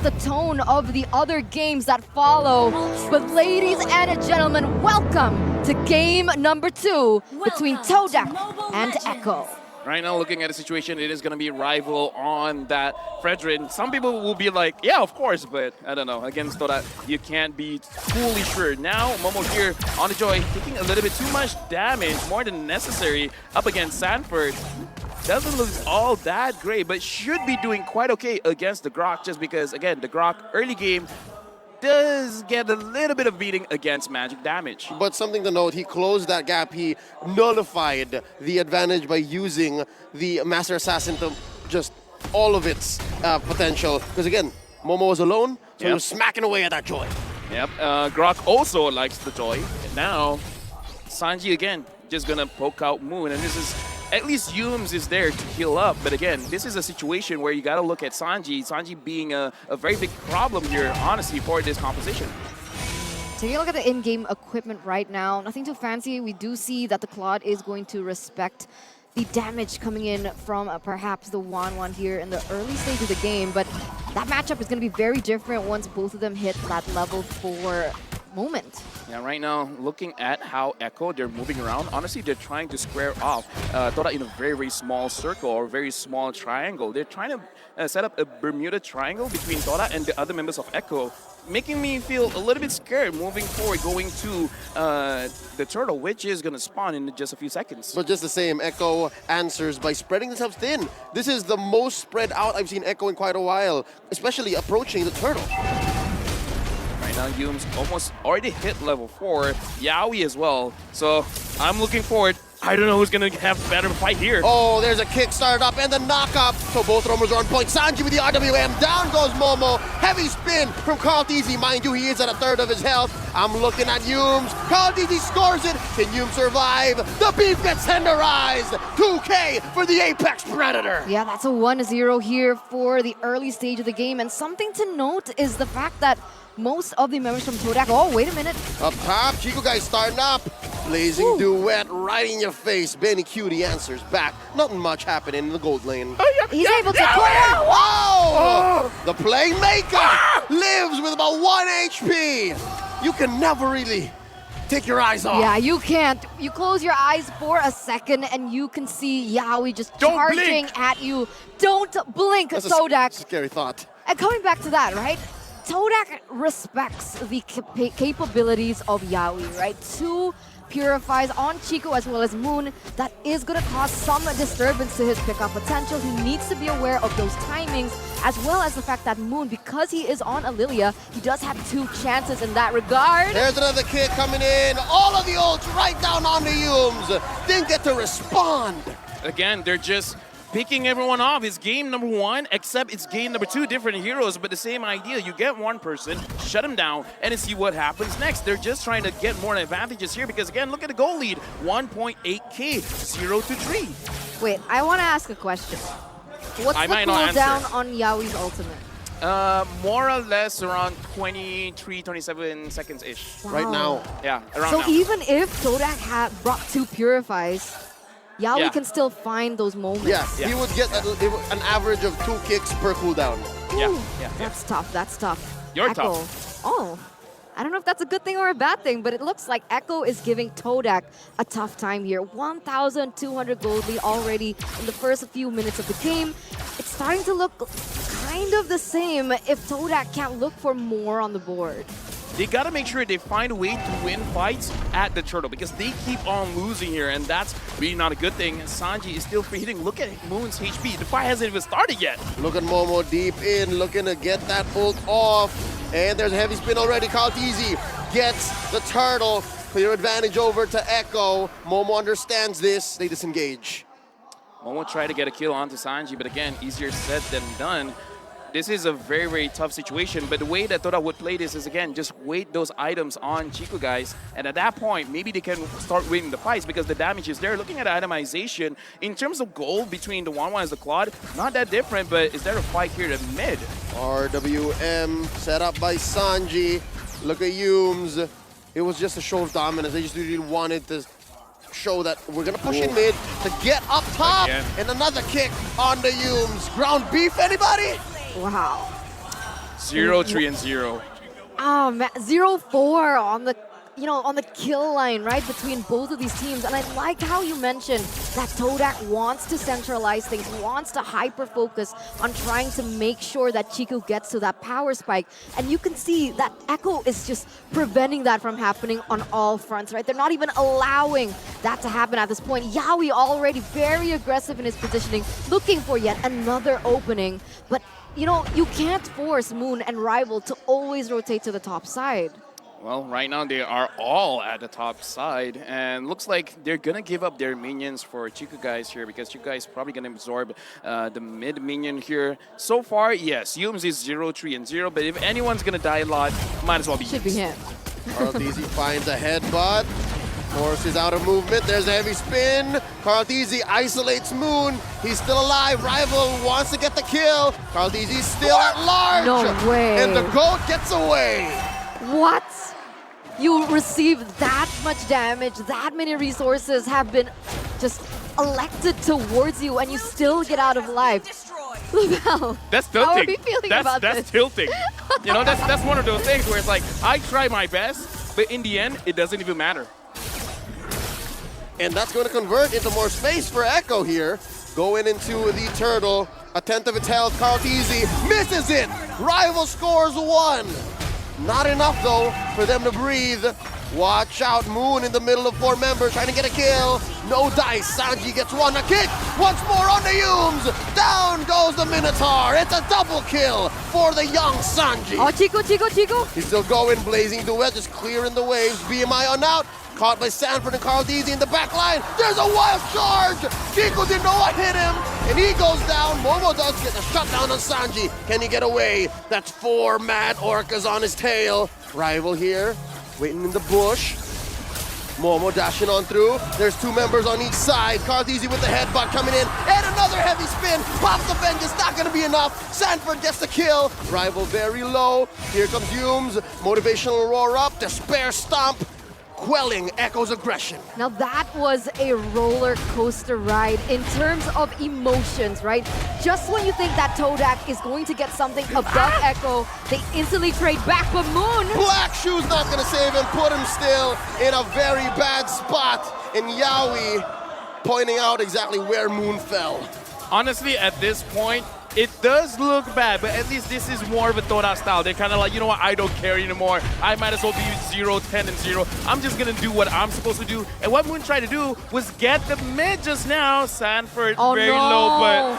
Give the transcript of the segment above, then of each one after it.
set the tone of the other games that follow. But ladies and gentlemen, welcome to game number 2 between Todak and Echo. Right now, looking at the situation, it is going to be rival on that Fredrin. Some people will be like, yeah, of course, but I don't know. Against Todak, you can't be fully sure. Now, Momo here on the Joy, taking a little bit too much damage, more than necessary, up against Sanford. Doesn't look all that great, but should be doing quite okay against the Grok, just because, again, the Grok early game does get a little bit of beating against magic damage. But something to note, he closed that gap. He nullified the advantage by using the Master Assassin to just all of its potential. Because again, Momo was alone, so he was smacking away at that Joy. Yep, Grok also likes the Joy. And now, Sanji again, just gonna poke out Moon, and this is at least Yums is there to heal up, but again, this is a situation where you gotta look at Sanji. Sanji being a very big problem here, honestly, for this composition. Taking a look at the in-game equipment right now, nothing too fancy. We do see that the Claude is going to respect the damage coming in from perhaps the Wan here in the early stage of the game, but that matchup is going to be very different once both of them hit that level 4 moment. Yeah, right now, looking at how Echo, they're moving around, honestly, they're trying to square off Todak in a very, very small circle or very small triangle. They're trying to set up a Bermuda Triangle between Todak and the other members of Echo, making me feel a little bit scared moving forward, going to the turtle, which is going to spawn in just a few seconds. But just the same, Echo answers by spreading themselves thin. This is the most spread out I've seen Echo in quite a while, especially approaching the turtle. Right now, Yums almost already hit level 4, Yaoi as well. So I'm looking forward. I don't know who's going to have a better fight here. Oh, there's a kick started up and the knock-up. So both roamers are on point. Sanji with the RWM. Down goes Momo. Heavy spin from Carl Teasy. Mind you, he is at a third of his health. I'm looking at Yums. Carl Teasy scores it. Can Yums survive? The beef gets tenderized. 2K for the Apex Predator. Yeah, that's a 1-0 here for the early stage of the game. And something to note is the fact that most of the members from Todak, oh, wait a minute. Up top, Chico guys starting up. Blazing duet right in your face. Benny Cutie answers back. Nothing much happening in the gold lane. He's able to play out. Oh! The playmaker lives with about 1 HP. You can never really take your eyes off. Yeah, you can't. You close your eyes for a second and you can see Yaoi just charging at you. Don't blink, That's Todak. a scary thought. And coming back to that, right? Todak respects the capabilities of Yaoi, right? 2 purifies on Chico as well as Moon. That is going to cause some disturbance to his pickup potential. He needs to be aware of those timings, as well as the fact that Moon, because he is on Alilia, he does have 2 chances in that regard. There's another kick coming in. All of the ults right down on the Yums. Didn't get to respond. Again, they're just picking everyone off. It's game number 1, except it's game number 2, different heroes, but the same idea. You get one person, shut him down, and then see what happens next. They're just trying to get more advantages here because, again, look at the goal lead. 1.8K, 0-3. Wait, I want to ask a question. What's the cooldown on Yaoi's ultimate? More or less around 23, 27 seconds-ish. Wow. Right now. Yeah, around so now. even if Todak had brought 2 purifies, Yaoi can still find those moments. Yeah, he would get an average of 2 kicks per cooldown. Yeah. That's tough, that's tough. You're Echo. tough. Oh, I don't know if that's a good thing or a bad thing, but it looks like Echo is giving Todak a tough time here. 1,200 gold lead already in the first few minutes of the game. It's starting to look kind of the same if Todak can't look for more on the board. They gotta make sure they find a way to win fights at the turtle because they keep on losing here, and that's really not a good thing. Sanji is still free hitting. Look at Moon's HP. The fight hasn't even started yet. Look at Momo deep in, looking to get that ult off. And there's a heavy spin already. Kaltizi gets the turtle. Clear advantage over to Echo. Momo understands this. They disengage. Momo tried to get a kill onto Sanji, but again, easier said than done. This is a very, very tough situation, but the way that Todak would play this is, again, just wait those items on Chico guys, and at that point, maybe they can start winning the fights because the damage is there. Looking at itemization, in terms of gold between the Wan and the Claude, not that different, but is there a fight here at mid? RWM set up by Sanji. Look at Yums. It was just a show of dominance. They just really wanted to show that we're going to push in mid to get up top. Again. And another kick on the Yums. Ground beef, anybody? Wow. 0-3 and 0. Oh man, 0-4 on the on the kill line, right, between both of these teams. And I like how you mentioned that Todak wants to centralize things, wants to hyper-focus on trying to make sure that Chico gets to that power spike. And you can see that Echo is just preventing that from happening on all fronts, right? They're not even allowing that to happen at this point. Yawi already very aggressive in his positioning, looking for yet another opening. But, you can't force Moon and Rival to always rotate to the top side. Well, right now they are all at the top side, and looks like they're gonna give up their minions for Chico guys here because Chico guys probably gonna absorb the mid minion here. So far, yes, Yums is 0-3 and 0, but if anyone's gonna die a lot, might as well be Should be him. Carlteasy finds a headbutt. Force is out of movement. There's a heavy spin. Carlteasy isolates Moon. He's still alive. Rival wants to get the kill. Carlteasy's still at large. No way. And the GOAT gets away. What? You received that much damage, that many resources have been just elected towards you, and you still get out of life. Lavelle, That's tilting. how are you feeling about that's this? tilting. That's one of those things where it's like, I try my best, but in the end, it doesn't even matter. And that's going to convert into more space for Echo here. Going into the turtle. A tenth of its health. Carlteasy misses it. Rival scores 1. Not enough, though, for them to breathe. Watch out, Moon in the middle of 4 members trying to get a kill. No dice. Sanji gets one. A kick. Once more on the Yums. Down goes the Minotaur. It's a double kill for the young Sanji. Oh, Chico. He's still going. Blazing duet, just clearing the waves. BMI on out. Caught by Sanford and Carlteasy in the back line. There's a wild charge. Chico didn't know what hit him. And he goes down. Momo does get the shutdown on Sanji. Can he get away? That's 4 mad orcas on his tail. Rival here, waiting in the bush. Momo dashing on through. There's 2 members on each side. Carlteasy with the headbutt coming in. And another heavy spin. Pops the vengeance. Not going to be enough. Sanford gets the kill. Rival very low. Here comes Yums. Motivational roar up. Despair stomp. Quelling Echo's aggression. Now that was a roller coaster ride in terms of emotions, right? Just when you think that Todak is going to get something above Echo, they instantly trade back, but Moon! Black Shoe's not gonna save him, put him still in a very bad spot. And Yawi pointing out exactly where Moon fell. Honestly, at this point, it does look bad, but at least this is more of a Todak style. They're kind of like, you know what, I don't care anymore. I might as well be 0-10 and 0. I'm just going to do what I'm supposed to do. And what Moon tried to do was get the mid just now. Sanford very low, but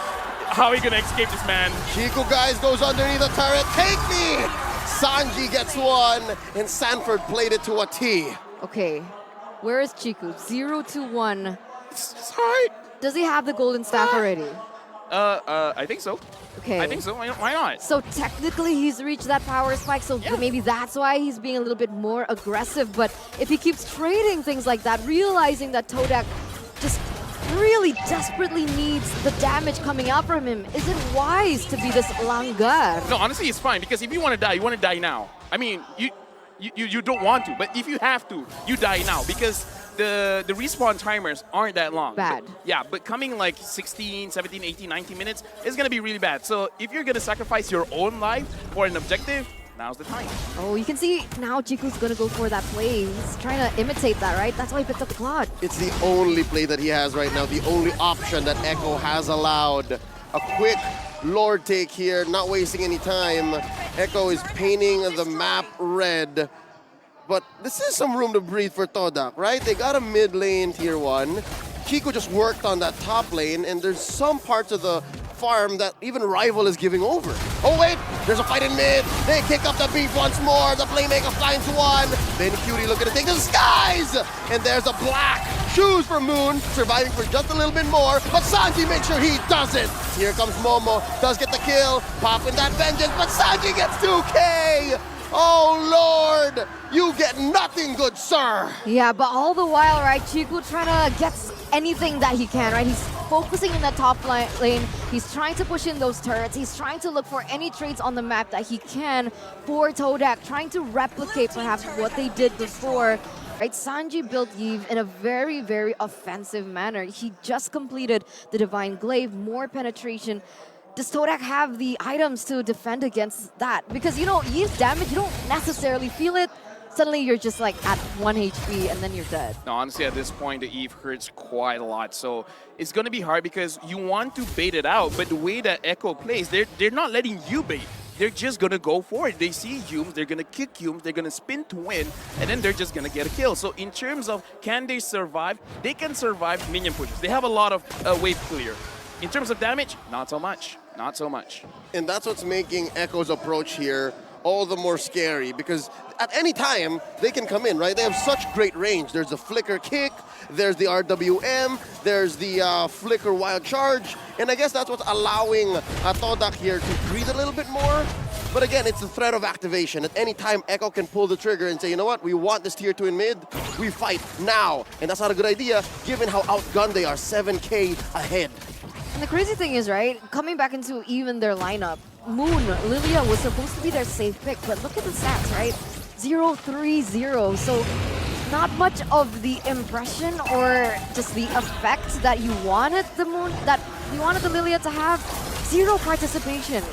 how are you going to escape this man? Chico guys goes underneath the turret. Take me! Sanji gets one, and Sanford played it to a T. Okay, where is Chico? 0-1. It's hard. Does he have the golden staff already? I think so. Okay. I think so. Why not? So technically he's reached that power spike, so maybe that's why he's being a little bit more aggressive. But if he keeps trading things like that, realizing that Todak just really desperately needs the damage coming out from him, is it wise to be this langgar? No, honestly, it's fine, because if you want to die now. I mean, you don't want to, but if you have to, you die now, because the respawn timers aren't that long. Bad. But coming like 16, 17, 18, 19 minutes is going to be really bad. So if you're going to sacrifice your own life for an objective, now's the time. Oh, you can see now Chico's going to go for that play. He's trying to imitate that, right? That's why he picked up the Claude. It's the only play that he has right now, the only option that Echo has allowed. A quick Lord take here, not wasting any time. Echo is painting the map red. But this is some room to breathe for Todak, right? They got a mid lane tier 1. Chico just worked on that top lane, and there's some parts of the farm that even Rival is giving over. Oh wait, there's a fight in mid. They kick up the beef once more. The playmaker finds one. Then Cutie looking to take the skies. And there's a black shoes for Moon, surviving for just a little bit more. But Sanji makes sure he doesn't. Here comes Momo, does get the kill. Popping that vengeance, but Sanji gets 2K. Oh Lord, you get nothing, good sir. Yeah, but all the while, right, Chico trying to get anything that he can, right? He's focusing in the top lane. He's trying to push in those turrets. He's trying to look for any trades on the map that he can for Todak, trying to replicate perhaps what they did before. Right, Sanji built Yves in a very, very offensive manner. He just completed the Divine Glaive, more penetration. does Todak have the items to defend against that? Because, you know, Yi's damage, you don't necessarily feel it. Suddenly you're just like at 1 HP and then you're dead. No, honestly, at this point, the Eve hurts quite a lot. So it's going to be hard because you want to bait it out, but the way that Echo plays, they're not letting you bait. They're just going to go for it. They see Humes, they're going to kick Humes, they're going to spin to win, and then they're just going to get a kill. So in terms of can they survive, they can survive minion pushes. They have a lot of wave clear. In terms of damage, not so much. Not so much. And that's what's making Echo's approach here all the more scary, because at any time they can come in, right? They have such great range. There's the flicker kick, there's the RWM, there's the flicker wild charge, and I guess that's what's allowing Todak here to breathe a little bit more. But again, it's the threat of activation. At any time, Echo can pull the trigger and say, you know what, we want this tier 2 in mid, we fight now. And that's not a good idea, given how outgunned they are, 7K ahead. And the crazy thing is, right, coming back into even their lineup, Moon, Lilia was supposed to be their safe pick, but look at the stats, right? 0-3-0, so not much of the impression or just the effect that you wanted the Moon, that you wanted the Lilia to have. Zero participation.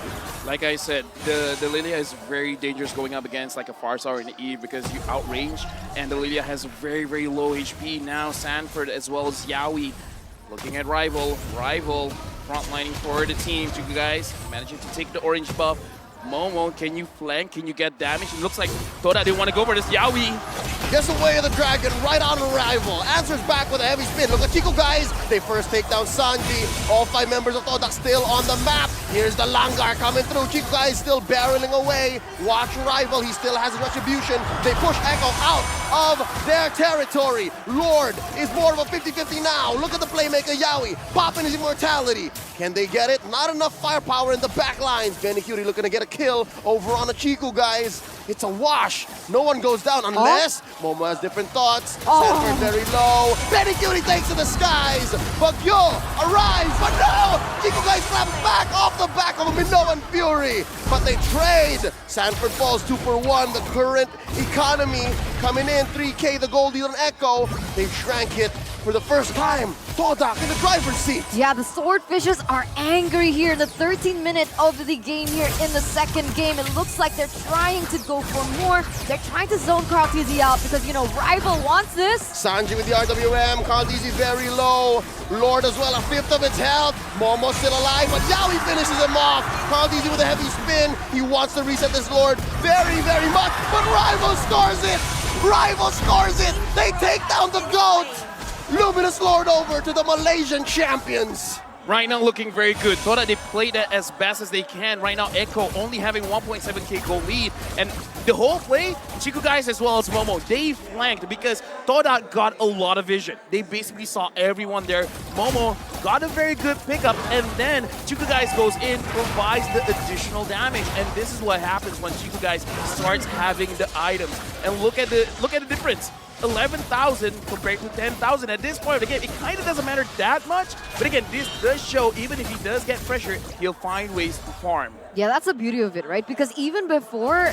Like I said, the Lilia is very dangerous going up against like a Farsa or an Eve because you outrange, and the Lilia has very, very low HP. Now Sanford as well as Yaoi looking at Rival frontlining for the team. You guys managing to take the orange buff. Momo, can you flank? Can you get damage? It looks like Todak didn't want to go for this. Yaoi gets away of the dragon right on arrival. Answers back with a heavy spin. Look at Chico, guys. They first take down Sanji. All 5 members of Todak still on the map. Here's the Langar coming through. Chico, guys, still barreling away. Watch Rival. He still has his retribution. They push Echo out of their territory. Lord is more of a 50-50 now. Look at the playmaker, Yaoi, popping his immortality. Can they get it? Not enough firepower in the back lines. Benny Cutie looking to get a kill over on the Chico, guys. It's a wash. No one goes down unless Momo has different thoughts. Sanford very low. Benny Cutie takes to the skies. Bagyo arrives, but no! Chico, guys, slaps back off the back of a Minoan Fury. But they trade. Sanford falls 2 for 1. The current economy coming in. 3K, the gold deal on Echo. They shrank it for the first time. Todak in the driver's seat. Yeah, the Swordfishes are angry here in the 13th minute of the game here in the second game. It looks like they're trying to go for more. They're trying to zone Carl TZ out because, you know, Rival wants this. Sanji with the RWM. Carl TZ very low. Lord as well, a 5th of its health. Momo still alive, but Yaoi finishes him off. Carl TZ with a heavy spin. He wants to reset this Lord very, very much, but Rival scores it. Rival scores it. They take down the GOAT. Luminous Lord over to the Malaysian champions. right now looking very good. Todak, they played that as best as they can. Right now, Echo only having 1.7k goal lead. And the whole play, Chico guys as well as Momo, they flanked because Todak got a lot of vision. They basically saw everyone there. Momo got a very good pickup, and then Chico guys goes in, provides the additional damage. And this is what happens when Chico guys starts having the items. And look at the difference. 11,000 compared to 10,000 at this point of the game. It kind of doesn't matter that much, but again, this does show even if he does get pressure, he'll find ways to farm. Yeah, that's the beauty of it, right? Because even before,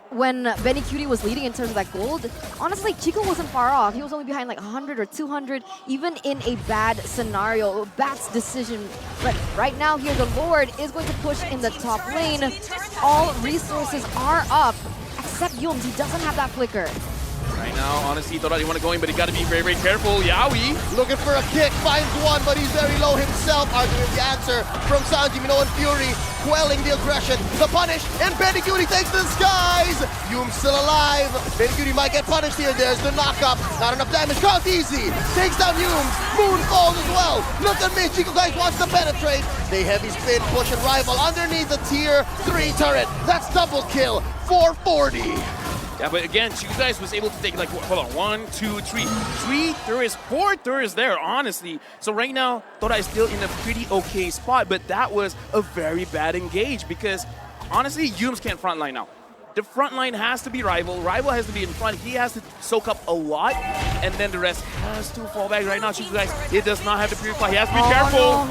when Benny Cutie was leading in terms of that gold, honestly, Chico wasn't far off. He was only behind like 100 or 200, even in a bad scenario, bad decision. But right now here, the Lord is going to push in the top lane. All resources are up, except Yums. He doesn't have that flicker. Right now, honestly, Todak didn't want to go in, but he got to be very, very careful. Yaoi looking for a kick, finds one, but he's very low himself. Arguing the answer from Sanji, Minoan Fury, quelling the aggression, the punish, and Benny Cutie takes to the skies. Yum's still alive. Benny Cutie might get punished here. There's the knockup. Not enough damage. Caught easy. Takes down Yum. Moon falls as well. Look at me. Chico guys wants to penetrate. They heavy spin, push and rival underneath the tier 3 turret. That's double kill. 440. Yeah, but again, Chico guys was able to take like, hold on, 1, 2, 3. 3 turrets, 4 turrets there, honestly. So right now, Todak is still in a pretty okay spot, but that was a very bad engage because honestly, Yums can't frontline now. The front line has to be Rival. Rival has to be in front. He has to soak up a lot, and then the rest has to fall back. Right now, Chico guys, he does not have to purify. He has to be careful. No.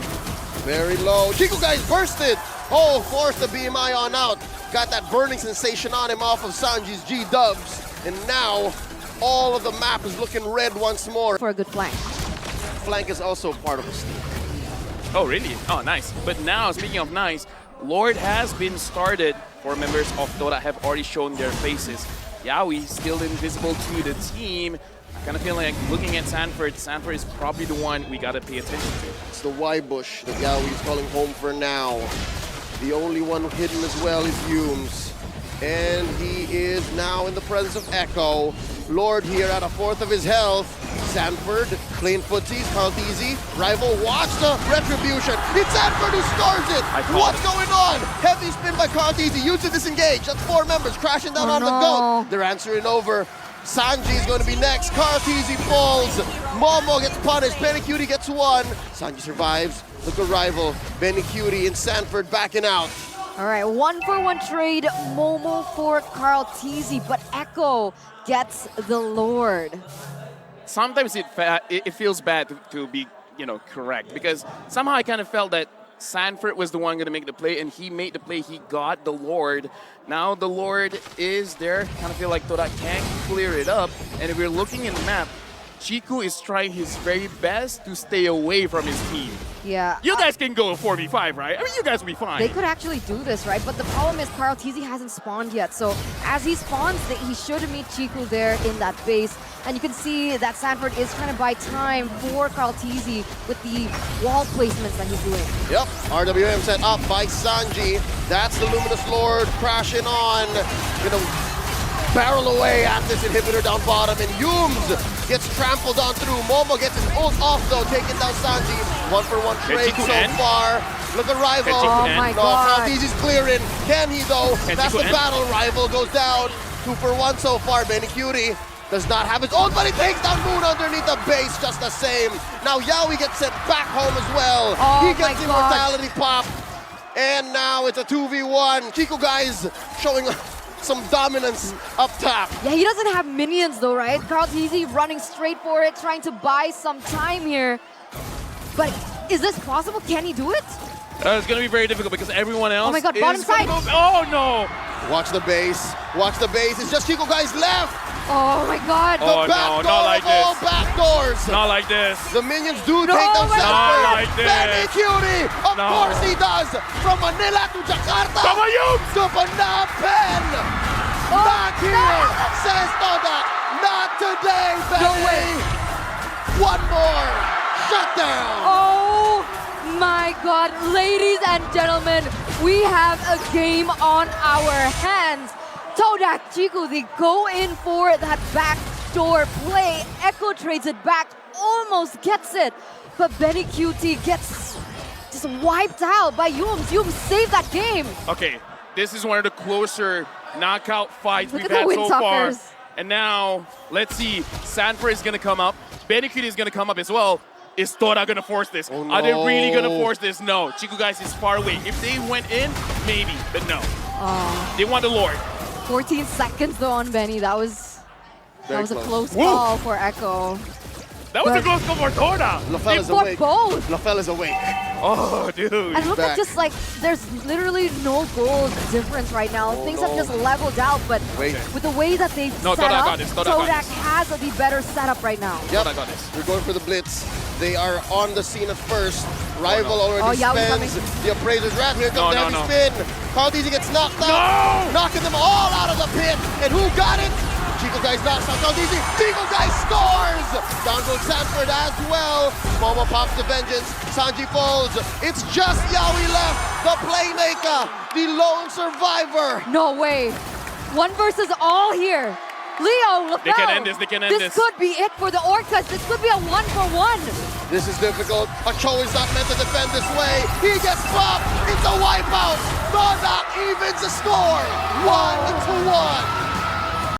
Very low. Chico guys bursted. Oh, forced the BMI on out. Got that burning sensation on him off of Sanji's G-dubs. And now, all of the map is looking red once more. For a good flank. Flank is also part of the steal. Oh, really? Oh, nice. But now, speaking of nice, Lord has been started for members of Todak have already shown their faces. Yawi still invisible to the team. I kind of feel like looking at Sanford, Sanford is probably the one we got to pay attention to. It's the Y bush that Yawi is calling home for now. The only one hidden as well is Humes. And he is now in the presence of Echo. Lord here at a fourth of his health. Sanford, clean footsies, Kaltizi. Rival, watch the retribution. It's Sanford who scores it. What's going on? Heavy spin by Kaltizi. Use to disengage. That's 4 members crashing down on the goat. They're answering over. Sanji is going to be next. Kaltizi falls. Momo gets punished. Benicudi gets 1. Sanji survives. Look at Rival. Benicudi and Sanford backing out. All right, 1-for-1 trade, Momo for Carl Teasy, but Echo gets the Lord. Sometimes it feels bad to be, correct, because somehow I kind of felt that Sanford was the one going to make the play, and he made the play. He got the Lord. Now the Lord is there. Kind of feel like Todak can clear it up, and if we're looking in the map, Chiku is trying his very best to stay away from his team. Yeah. You guys can go 4v5, right? I mean, you guys will be fine. They could actually do this, right? But the problem is Carl Teasy hasn't spawned yet. So as he spawns, he should meet Chiku there in that base. And you can see that Sanford is trying to buy time for Carl Teasy with the wall placements that he's doing. Yep, RWM set up by Sanji. That's the Luminous Lord crashing on. Gonna barrel away at this inhibitor down bottom, and Humes gets trampled on through. Momo gets his ult off though, taking down Sanji. 1-for-1 trade so far. Look at Rival. Oh my God. Kaltizi's clearing. Can he though? That's the battle. Rival goes down. 2-for-1 so far. Benicudi does not have his ult, but he takes down Moon underneath the base just the same. Now Yawi gets sent back home as well. He gets the immortality pop. And now it's a 2v1. Chico guys showing some dominance up top. Yeah, he doesn't have minions though, right? Carl Teasy running straight for it, trying to buy some time here. But is this possible? Can he do it? It's going to be very difficult because everyone else Oh my God, bottom side. Oh no! Watch the base. Watch the base. It's just Chico guys left. Oh my God. Oh no, not like this. All back doors. Not like this. The minions do take down my Sanford. Not like this. Benicudi, of course he does. From Manila to Jakarta. Come on, you! To Panapen. Not here, says Todak. Not today, baby. No way. One more. Shut down. Oh my God. Ladies and gentlemen, we have a game on our hands. Todak, Chiku, they go in for that backdoor play. Echo trades it back, almost gets it. But Benicudi gets just wiped out by Humes. Humes saved that game. Okay, this is one of the closer knockout fights Look we've at the had so far. Windsuckers. And now, let's see, Sanford is going to come up. Benicudi is going to come up as well. Is Todak going to force this? Oh, no. Are they really going to force this? No. Chiku guys is far away. If they went in, maybe, but no. They want the Lord. 14 seconds though on Benny. That was a close Woo. call for Echo. That was a close call for Todak. LaFell is For awake. both. LaFell is awake. Oh, dude. And look back. at just like, there's literally no goal difference right now. Oh, Things no. have just leveled out, but Wait. with the way that they've No, set Todak up, got this, Todak got Todak this. has the better setup right now. Yep. Todak got this. We're going for the blitz. They are on the scene at first. Rival no. already Oh, Yawi's spends coming. the appraiser's wrath. Here comes the No, heavy no. spin. Kaltizi gets knocked out, knocking them all out of the pit. And who got it? Chico guys knocks out Kaltizi. Chico guys scores! Down goes Sanford as well. Momo pops the vengeance. Sanji falls. It's just Yawi left. The playmaker. The lone survivor. No way. 1 versus all here. Leo, LaFell. They can end this, they can end this. This could be it for the Orcas. This could be a 1-for-1. This is difficult. Acho is not meant to defend this way. He gets popped. It's a wipeout. Todak evens the score. 1-1.